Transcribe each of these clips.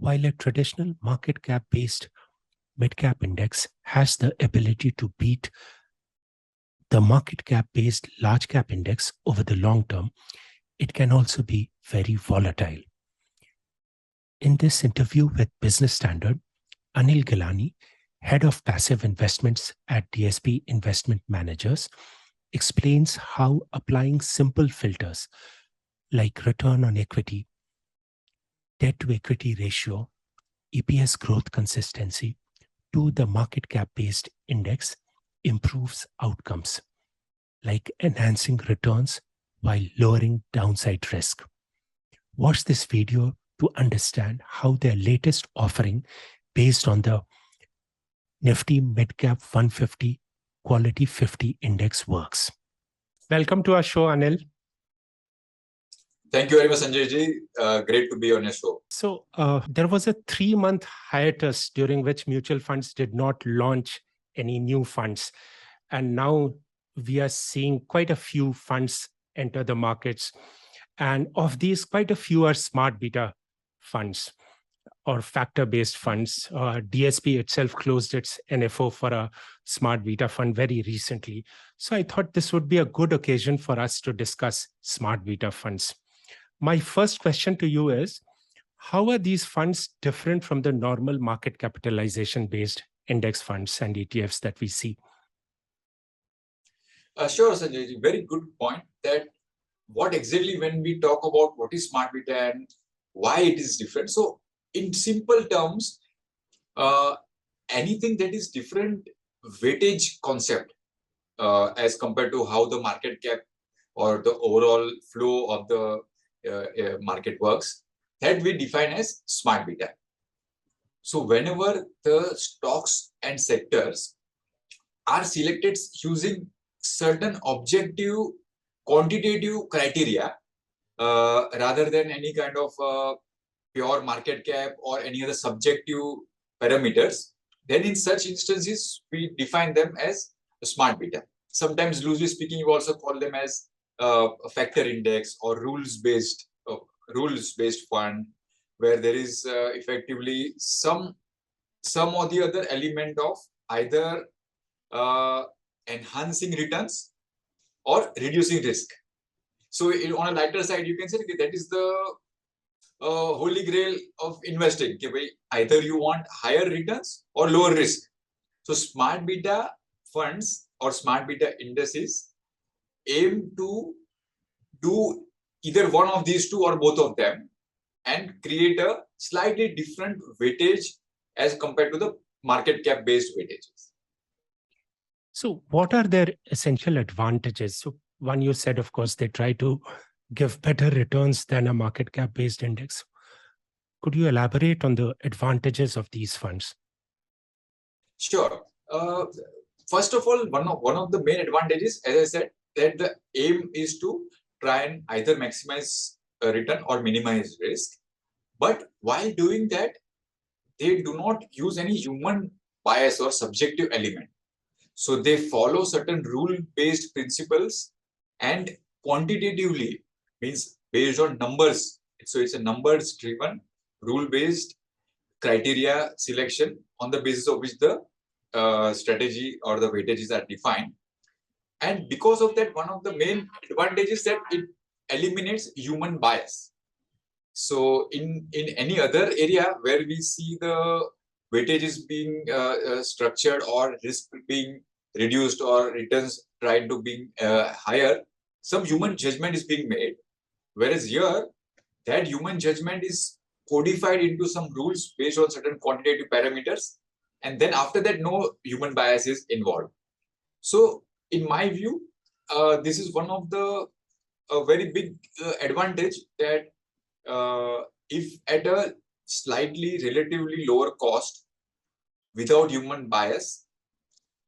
While a traditional market cap based mid-cap index has the ability to beat the market cap based large cap index over the long term, it can also be very volatile. In this interview with Business Standard, Anil Ghelani, head of passive investments at DSP Investment Managers, explains how applying simple filters like return on equity, debt to equity ratio, EPS growth consistency to the market cap based index improves outcomes, like enhancing returns while lowering downside risk. Watch this video to understand how their latest offering based on the Nifty MidCap 150 Quality 50 Index works. Welcome to our show, Anil. Thank you very much, Sanjay ji. Great to be on your show. So there was a 3-month hiatus during which mutual funds did not launch any new funds. And now we are seeing quite a few funds enter the markets. And of these, quite a few are smart beta funds or factor-based funds. DSP itself closed its NFO for a smart beta fund very recently. So I thought this would be a good occasion for us to discuss smart beta funds. My first question to you is, how are these funds different from the normal market capitalization-based index funds and ETFs that we see? Sure, Sanjay ji. Very good point that what exactly when we talk about what is smart beta and why it is different. So in simple terms, anything that is different weightage concept as compared to how the market cap or the overall flow of the market works, that we define as smart beta. So whenever the stocks and sectors are selected using certain objective quantitative criteria rather than any kind of pure market cap or any other subjective parameters, then in such instances we define them as a smart beta. Sometimes loosely speaking, you also call them as a factor index or rules-based fund, where there is effectively some or the other element of either enhancing returns or reducing risk. So on a lighter side, you can say that is the holy grail of investing. Either you want higher returns or lower risk. So smart beta funds or smart beta indices aim to do either one of these two or both of them and create a slightly different weightage as compared to the market cap based weightages. So what are their essential advantages? So one, you said, of course, they try to give better returns than a market cap based index. Could you elaborate on the advantages of these funds? Sure. First of all, one of the main advantages, as I said, that the aim is to try and either maximize a return or minimize risk. But while doing that, they do not use any human bias or subjective element. So they follow certain rule-based principles and quantitatively, means based on numbers. So it's a numbers-driven, rule-based criteria selection on the basis of which the strategy or the weightages are defined. And because of that, one of the main advantages is that it eliminates human bias. So in any other area where we see the weightages being structured or risk being reduced or returns tried to be higher, some human judgment is being made. Whereas here, that human judgment is codified into some rules based on certain quantitative parameters. And then after that, no human bias is involved. So in my view, this is one of the very big advantage that if at a slightly relatively lower cost without human bias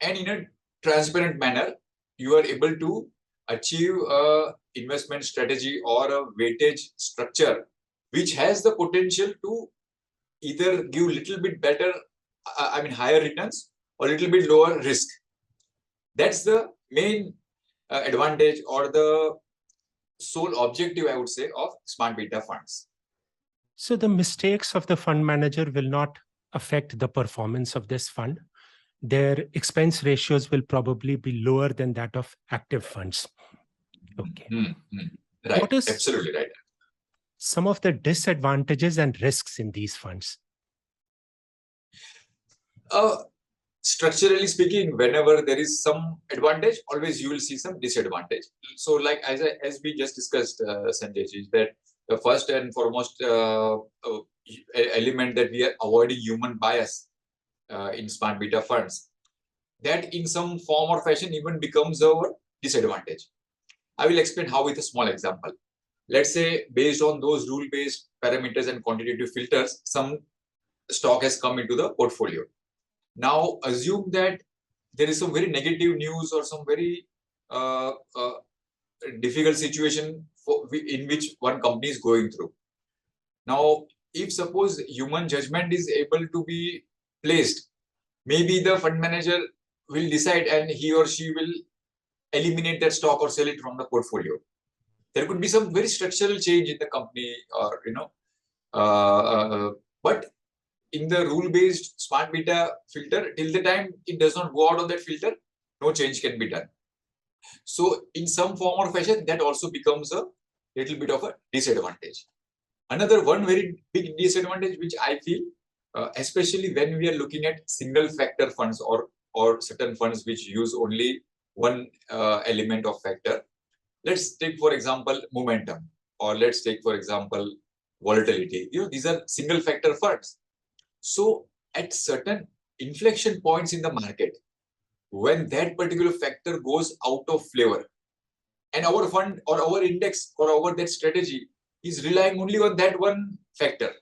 and in a transparent manner, you are able to achieve a investment strategy or a weightage structure which has the potential to either give little bit better, higher returns or little bit lower risk. That's the main advantage or the sole objective, I would say, of smart beta funds. So the mistakes of the fund manager will not affect the performance of this fund. Their expense ratios will probably be lower than that of active funds. Okay. Right. What is Absolutely right. some of the disadvantages and risks in these funds? Structurally speaking, whenever there is some advantage, always you will see some disadvantage. So, like as we just discussed, Sanjay, is that the first and foremost element that we are avoiding human bias in smart beta funds, that in some form or fashion even becomes our disadvantage. I will explain how with a small example. Let's say based on those rule-based parameters and quantitative filters, some stock has come into the portfolio. Now assume that there is some very negative news or some very difficult situation in which one company is going through. Now, if suppose human judgment is able to be placed, maybe the fund manager will decide and he or she will eliminate that stock or sell it from the portfolio. There could be some very structural change in the company, or but in the rule-based smart beta filter, till the time it does not go out of that filter, no change can be done. So in some form or fashion, that also becomes a little bit of a disadvantage. Another one very big disadvantage, which I feel, especially when we are looking at single factor funds or certain funds which use only one element of factor. Let's take, for example, momentum, or let's take, for example, volatility. These are single factor funds. So at certain inflection points in the market, when that particular factor goes out of flavor, and our fund or our index or our that strategy is relying only on that one factor.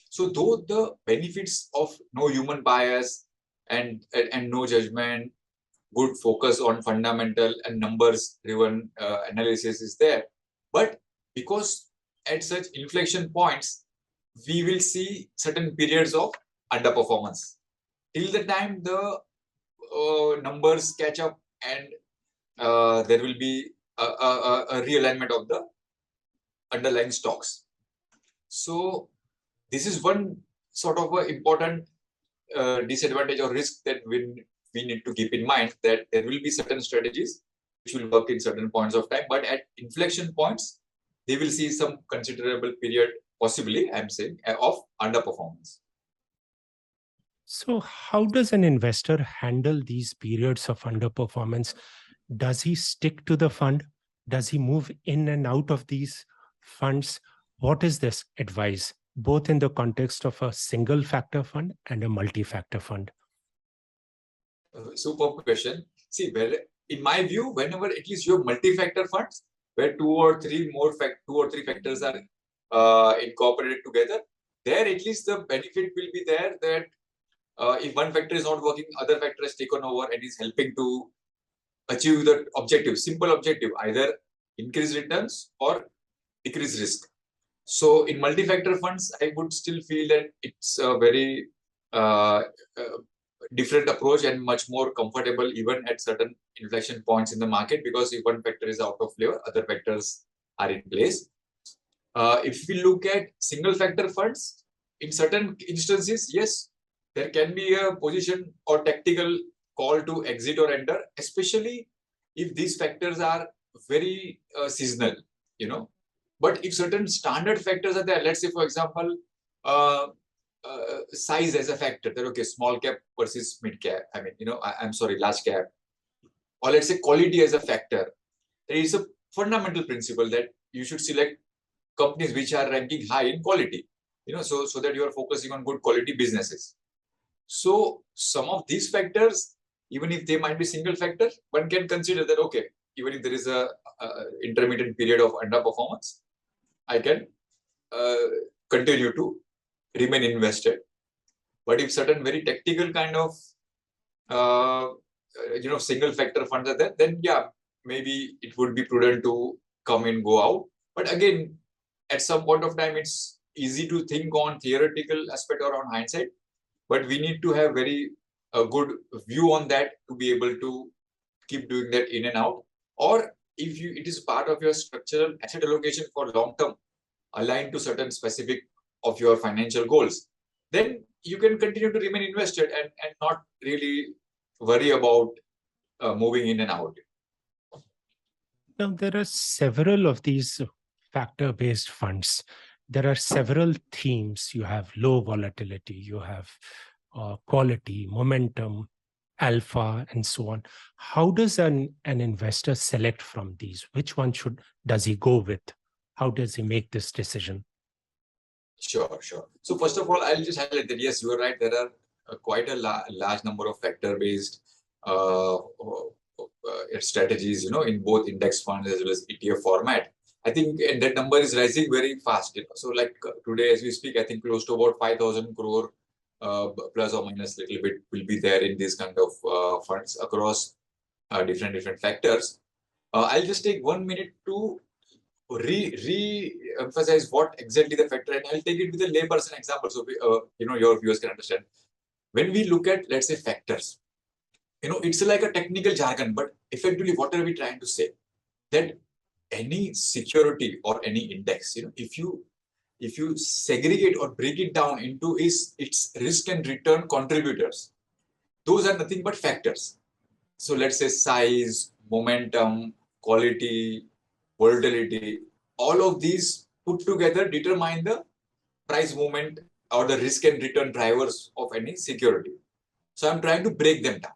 So though the benefits of no human bias and no judgment, good focus on fundamental and numbers driven analysis is there, but because at such inflection points we will see certain periods of underperformance till the time the numbers catch up and there will be a realignment of the underlying stocks. So this is one sort of a important disadvantage or risk that we need to keep in mind, that there will be certain strategies which will work in certain points of time, but at inflection points, they will see some considerable period, possibly, I'm saying, of underperformance. So how does an investor handle these periods of underperformance? Does he stick to the fund? Does he move in and out of these funds? What is this advice, both in the context of a single factor fund and a multi-factor fund? Superb question. See, well, in my view, whenever at least you have multi-factor funds, where two or three factors are incorporated together, there at least the benefit will be there that if one factor is not working, other factor has taken over and is helping to achieve the objective, simple objective, either increase returns or decrease risk. So in multi-factor funds, I would still feel that it's a very different approach and much more comfortable even at certain inflection points in the market, because if one factor is out of flavor, other factors are in place. If we look at single factor funds, in certain instances, yes, there can be a position or tactical call to exit or enter, especially if these factors are very seasonal, But if certain standard factors are there, let's say, for example, size as a factor, that okay, small cap versus mid cap, I'm sorry, large cap, or let's say quality as a factor. There is a fundamental principle that you should select companies which are ranking high in quality, so that you are focusing on good quality businesses. So some of these factors, even if they might be single factor, one can consider that, okay, even if there is a intermittent period of underperformance, I can continue to remain invested. But if certain very tactical kind of single factor funds are there, then yeah, maybe it would be prudent to come in, go out. But again, at some point of time, it's easy to think on theoretical aspect or on hindsight, but we need to have very good view on that to be able to keep doing that in and out. Or if it is part of your structural asset allocation for long term, aligned to certain specific of your financial goals, then you can continue to remain invested and not really worry about moving in and out. Now, there are several of these factor-based funds. There are several themes. You have low volatility, you have quality, momentum, alpha, and so on. How does an investor select from these? Which one does he go with? How does he make this decision? Sure. So first of all, I'll just highlight that yes, you are right. There are quite a large number of factor-based strategies, in both index funds as well as ETF format. I think that number is rising very fast. So like today, as we speak, I think close to about 5,000 crore plus or minus a little bit will be there in these kind of funds across different factors. I'll just take 1 minute to re-emphasize what exactly the factor, and I'll take it with a layperson example so your viewers can understand. When we look at, let's say, factors, it's like a technical jargon, but effectively, what are we trying to say? That any security or any index, if you segregate or break it down into its risk and return contributors, those are nothing but factors. So let's say size, momentum, quality, volatility, all of these put together determine the price movement or the risk and return drivers of any security. So I'm trying to break them down.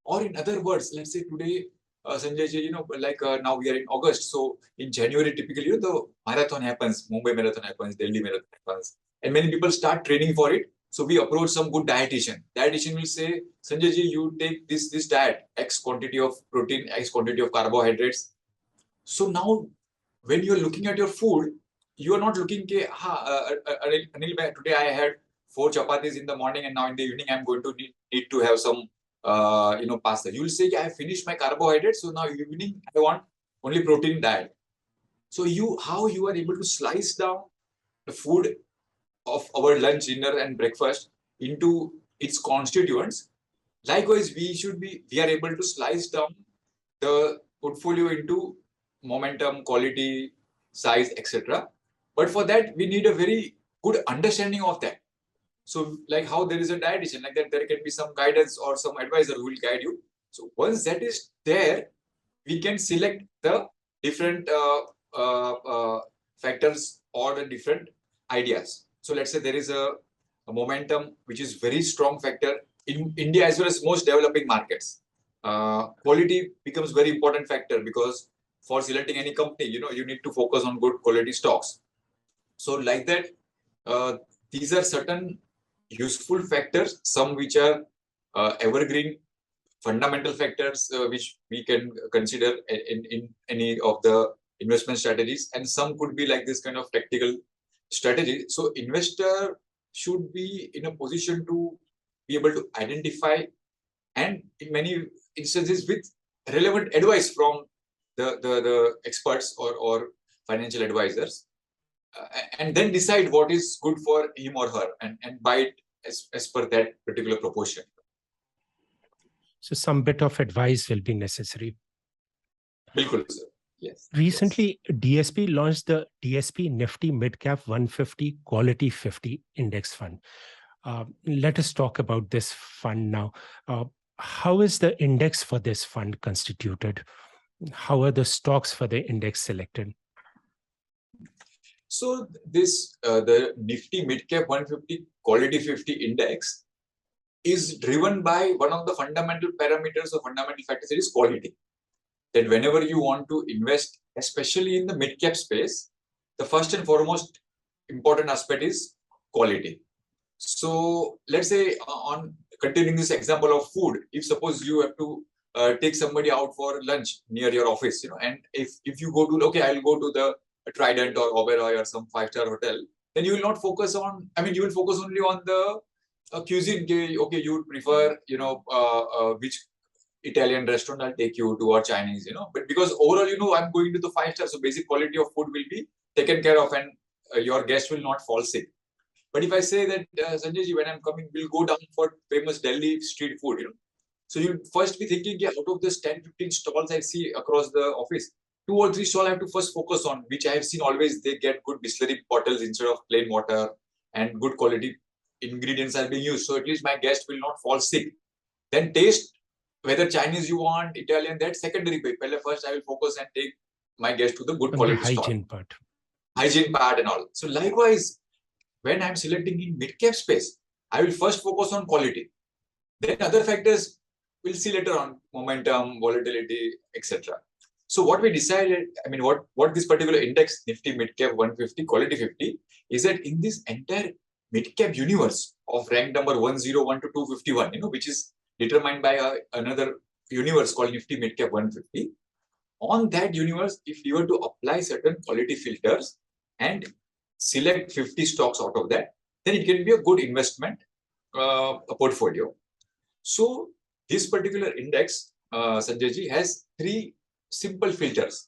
Or in other words, let's say today, Sanjay ji, now we are in August. So in January, typically, the marathon happens, Mumbai marathon happens, Delhi marathon happens, and many people start training for it. So we approach some good dietitian. Dietitian will say, Sanjay ji, you take this diet, X quantity of protein, X quantity of carbohydrates. So now, when you are looking at your food, you are not looking, Anil, today I had 4 chapatis in the morning, and now in the evening I'm going to need to have some pasta. You will say, I have finished my carbohydrates, so now evening I want only protein diet. So how you are able to slice down the food of our lunch, dinner, and breakfast into its constituents. Likewise, we are able to slice down the portfolio into momentum, quality, size, etc. But for that, we need a very good understanding of that. So like how there is a dietitian, like that there can be some guidance or some advisor who will guide you. So once that is there, we can select the different factors or the different ideas. So let's say there is a momentum, which is very strong factor in India as well as most developing markets. Quality becomes very important factor because for selecting any company, you need to focus on good quality stocks. So like that, these are certain useful factors, some which are evergreen fundamental factors which we can consider in any of the investment strategies, and some could be like this kind of tactical strategy. So investor should be in a position to be able to identify, and in many instances with relevant advice from the experts or financial advisors, and then decide what is good for him or her and buy it as per that particular proportion. So some bit of advice will be necessary. Bilkul, sir. Yes. Recently, yes. DSP launched the DSP Nifty MidCap 150 Quality 50 Index Fund. Let us talk about this fund now. How is the index for this fund constituted? How are the stocks for the index selected? So this the Nifty MidCap 150 Quality 50 Index is driven by one of the fundamental parameters or fundamental factors, it is quality. That whenever you want to invest, especially in the mid-cap space, the first and foremost important aspect is quality. So let's say on continuing this example of food, if suppose you have to take somebody out for lunch near your office, and if you go to, okay, I'll go to the Trident or Oberoi or some 5-star hotel, then you will not focus on, you will focus only on the cuisine. Okay, you would prefer, which Italian restaurant I'll take you to, or Chinese, but because overall, I'm going to the 5-star, so basic quality of food will be taken care of and your guest will not fall sick. But if I say that, Sanjay ji, when I'm coming, we'll go down for famous Delhi street food, So you'll first be thinking, out of this 10-15 stalls I see across the office, 2 or 3 stalls I have to first focus on, which I have seen always, they get good distillery bottles instead of plain water. and good quality ingredients are being used. So at least my guest will not fall sick. Then taste, whether Chinese you want, Italian, that's secondary. First, I will focus and take my guest to the good quality the hygiene stall. part. Hygiene part and all. So likewise, when I'm selecting in mid-cap space, I will first focus on quality. Then other factors we'll see later on, momentum, volatility, etc. So what we decided, I mean, what this particular index, Nifty MidCap 150, Quality 50, is that in this entire mid-cap universe of rank number 101 to 251, which is determined by another universe called Nifty MidCap 150. On that universe, if you were to apply certain quality filters and select 50 stocks out of that, then it can be a good investment portfolio. So this particular index, Sanjay ji, has 3 simple filters.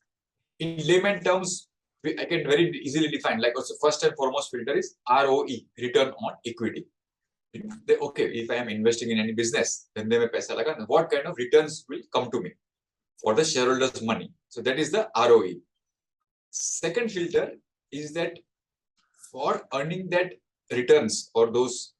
In layman terms, I can very easily define, like also first and foremost filter is ROE, return on equity. Okay, if I am investing in any business, then what kind of returns will come to me for the shareholders' money? So that is the ROE. Second filter is that for earning that returns or those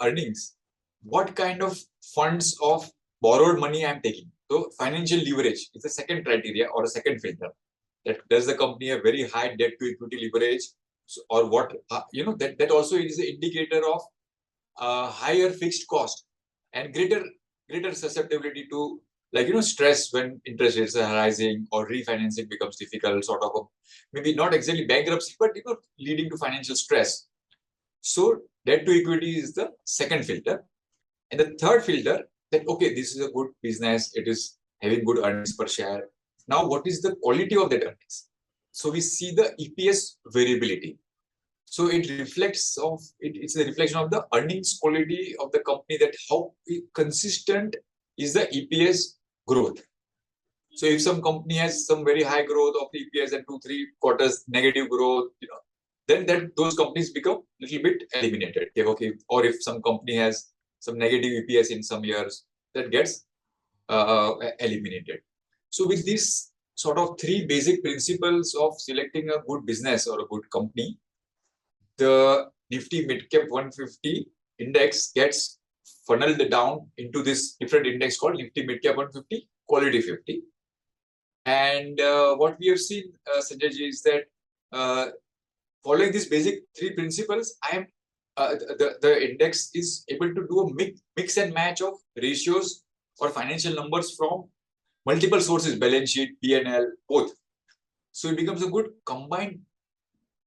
earnings, what kind of funds of borrowed money I am taking. So financial leverage is the second criteria or a second filter. That does the company have very high debt to equity leverage, or what? That also is an indicator of higher fixed cost and greater susceptibility to stress when interest rates are rising or refinancing becomes difficult, sort of maybe not exactly bankruptcy, but leading to financial stress. So debt to equity is the second filter. And the third filter, that okay, this is a good business, it is having good earnings per share. Now, what is the quality of that earnings? So we see the EPS variability. So it reflects of it's a reflection of the earnings quality of the company, that how consistent is the EPS growth. So if some company has some very high growth of the EPS and 2-3 quarters negative growth, then those companies become a little bit eliminated. Okay, or if some company has some negative EPS in some years, that gets eliminated. So with these sort of 3 basic principles of selecting a good business or a good company, the Nifty MidCap 150 index gets funneled down into this different index called Nifty MidCap 150 Quality 50. And what we have seen, Sanjay ji, is that following these basic 3 principles, the index is able to do a mix and match of ratios or financial numbers from multiple sources, balance sheet, P&L, both. So it becomes a good combined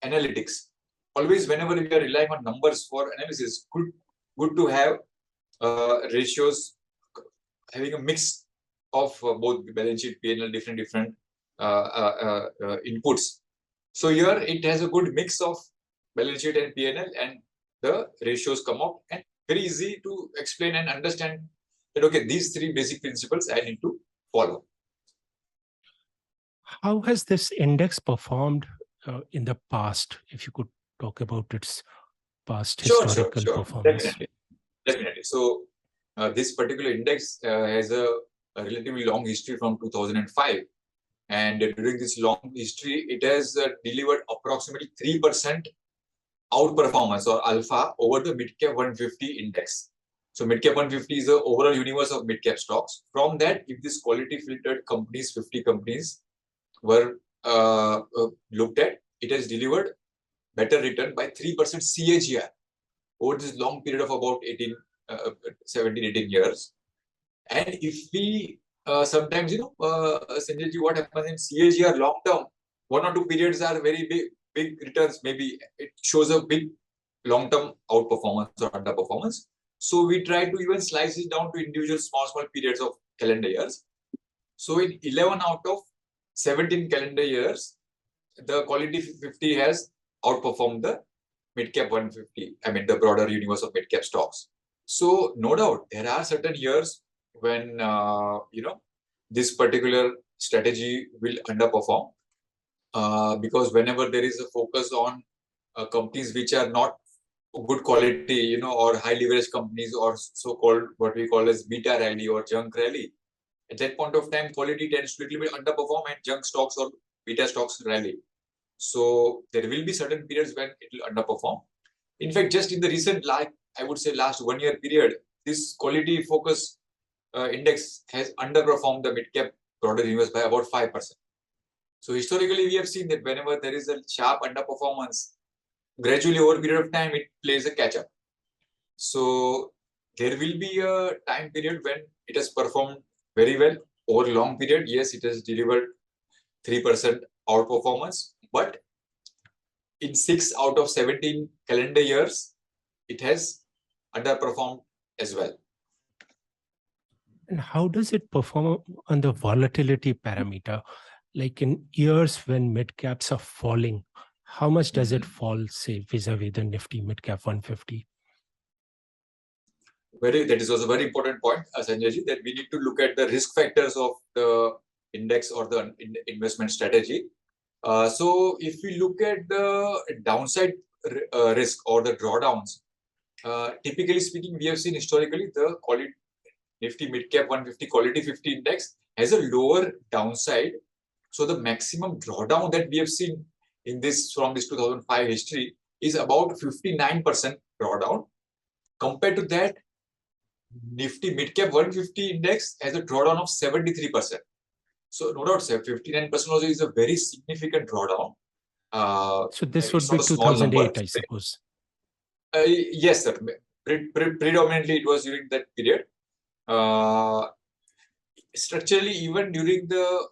analytics. Always, whenever we are relying on numbers for analysis, good to have ratios having a mix of both balance sheet, P&L, different inputs. So here it has a good mix of balance sheet and P&L, and the ratios come out, and very easy to explain and understand that okay, these 3 basic principles I need to follow. How has this index performed in the past? If you could talk about its past historical performance. Definitely. So this particular index has a relatively long history from 2005. And during this long history, it has delivered approximately 3% outperformance or alpha over the MidCap 150 index. So MidCap 150 is the overall universe of midcap stocks. From that, if this quality filtered companies, 50 companies were looked at, it has delivered better return by 3% CAGR over this long period of about 17, 18 years. And if we sometimes, Sanjay ji, what happens in CAGR long term, 1 or 2 periods are very big returns. Maybe it shows a big long-term outperformance or underperformance. So we try to even slice it down to individual small periods of calendar years. So in 11 out of 17 calendar years, the quality 50 has outperformed the MidCap 150. I mean, the broader universe of midcap stocks. So no doubt, there are certain years when, this particular strategy will underperform because whenever there is a focus on companies which are not good quality, or high leverage companies, or so-called what we call as beta rally or junk rally, at that point of time, quality tends to a little bit underperform and junk stocks or beta stocks rally. So there will be certain periods when it will underperform. In fact, just in the recent, I would say last 1 year period, this quality focus index has underperformed the mid-cap broader universe by about 5%. So historically, we have seen that whenever there is a sharp underperformance, gradually over a period of time, it plays a catch-up. So there will be a time period when it has performed very well over a long period. Yes, it has delivered 3% outperformance, but in 6 out of 17 calendar years, it has underperformed as well. And how does it perform on the volatility parameter? Like in years when mid caps are falling, how much does it fall, say, vis-a-vis the Nifty MidCap 150? That is also a very important point, Sanjay, that we need to look at the risk factors of the index or the investment strategy. So if we look at the downside risk or the drawdowns, typically speaking, we have seen historically the quality Nifty MidCap 150 Quality 50 Index has a lower downside. So the maximum drawdown that we have seen in this from this 2005 history is about 59% drawdown. Compared to that, Nifty MidCap 150 Index has a drawdown of 73%. So no doubt, 59% also is a very significant drawdown. So this would be 2008, I suppose. Yes, sir. Predominantly, it was during that period. Structurally, even during the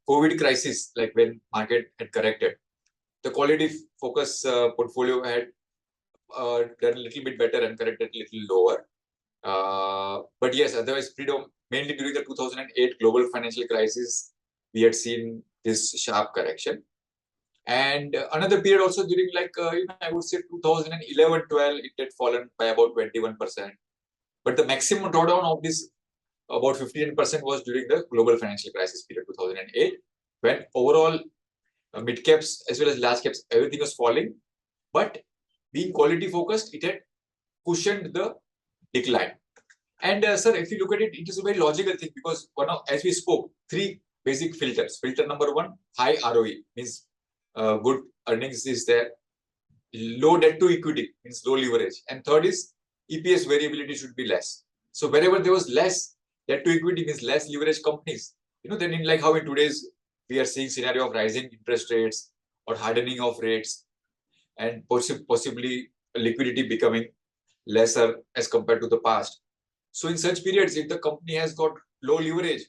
COVID crisis, like when market had corrected, the quality focus portfolio had done a little bit better and corrected a little lower. But yes, otherwise, mainly during the 2008 global financial crisis, we had seen this sharp correction. And another period also during I would say 2011-12, it had fallen by about 21%. But the maximum drawdown of this, about 15% was during the global financial crisis period, 2008, when overall mid caps as well as large caps, everything was falling. But being quality focused, it had cushioned the decline. And sir, if you look at it, it is a very logical thing because as we spoke, 3 basic filters. Filter number 1, high ROE, means good earnings is there. Low debt to equity, means low leverage. And third is EPS variability should be less. So wherever there was less debt to equity, means less leverage companies. Then in like how in today's we are seeing scenario of rising interest rates or hardening of rates and possibly liquidity becoming lesser as compared to the past. So in such periods, if the company has got low leverage,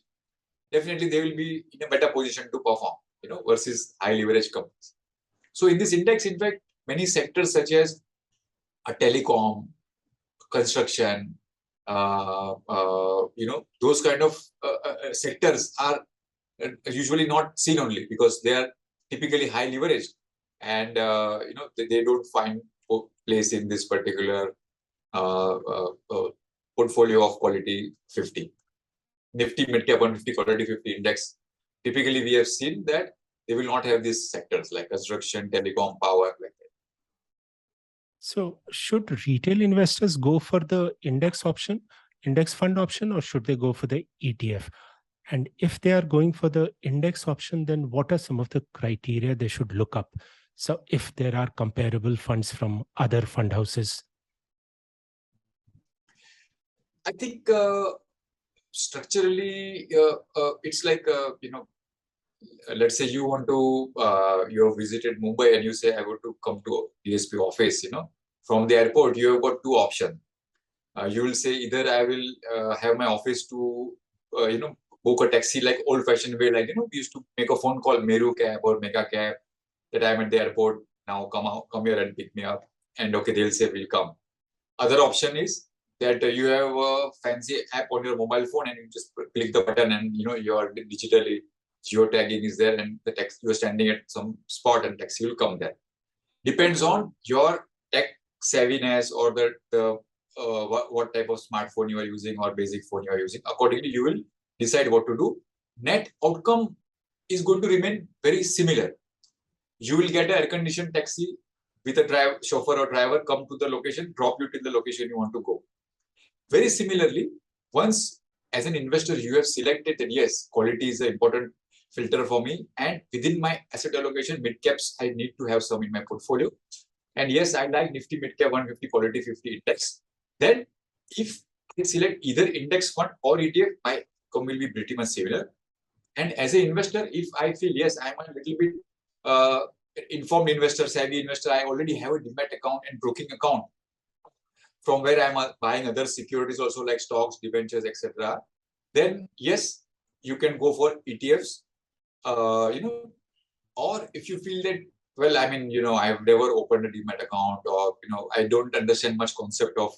definitely they will be in a better position to perform, versus high leverage companies. So in this index, in fact, many sectors such as telecom, construction, those kind of sectors are usually not seen only because they are typically high leveraged and they don't find place in this particular portfolio of quality 50. Nifty MidCap 150 Quality 50 Index. Typically, we have seen that they will not have these sectors like construction, telecom, power, like that. So should retail investors go for the index fund option, or should they go for the ETF? And if they are going for the index option, then what are some of the criteria they should look up? So if there are comparable funds from other fund houses? I think structurally, it's like, let's say you want to, you have visited Mumbai and you say, I want to come to DSP office, from the airport, you have got 2 options. You will say either I will have my office to, book a taxi like old fashioned way, like, we used to make a phone call, Meru cab or Mega cab, that I'm at the airport, now come here and pick me up. And okay, they'll say, we'll come. Other option is that you have a fancy app on your mobile phone and you just click the button and, your digitally geotagging is there and the taxi, you're standing at some spot and taxi will come there. Depends on your tech savviness or what type of smartphone you are using or basic phone you are using. Accordingly, you will decide what to do. Net outcome is going to remain very similar. You will get an air-conditioned taxi with a chauffeur or driver, come to the location, drop you to the location you want to go. Very similarly, once as an investor you have selected that yes, quality is an important filter for me. And within my asset allocation, mid caps, I need to have some in my portfolio. And yes, I like Nifty MidCap 150 Quality 50 Index. Then if I select either index fund or ETF, my income will be pretty much similar. And as an investor, if I feel, yes, I'm a little bit informed investor, savvy investor, I already have a demat account and broking account from where I'm buying other securities also like stocks, debentures, etc. Then yes, you can go for ETFs, or if you feel that, well, I mean, I've never opened a demat account, or, I don't understand much concept of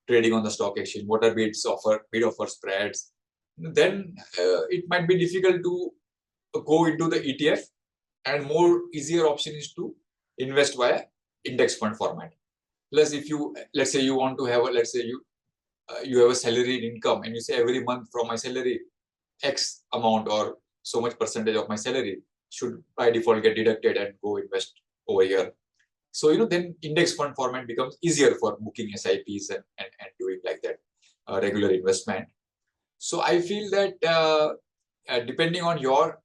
trading on the stock exchange. What are bid offer spreads? Then it might be difficult to go into the ETF, and more easier option is to invest via index fund format. Plus, if let's say you want to have you have a salaried income, and you say every month from my salary, X amount or so much percentage of my salary should by default get deducted and go invest over here. So, then index fund format becomes easier for booking SIPs and doing like that regular investment. So I feel that depending on your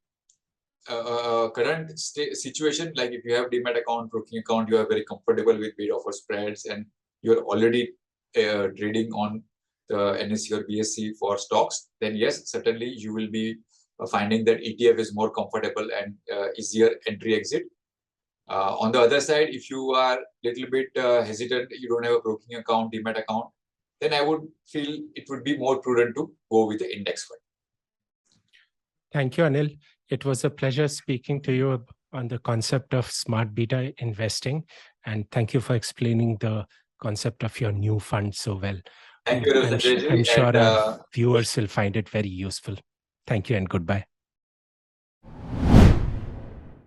current situation, like if you have demat account, broking account, you are very comfortable with bid offer spreads, and you're already trading on the NSE or BSE for stocks, then yes, certainly you will be finding that ETF is more comfortable and easier entry exit. On the other side, if you are a little bit hesitant, you don't have a broking account, demat account, then I would feel it would be more prudent to go with the index fund. Thank you, Anil. It was a pleasure speaking to you on the concept of smart beta investing. And thank you for explaining the concept of your new fund so well. Thank you, I'm sure our viewers will find it very useful. Thank you and goodbye.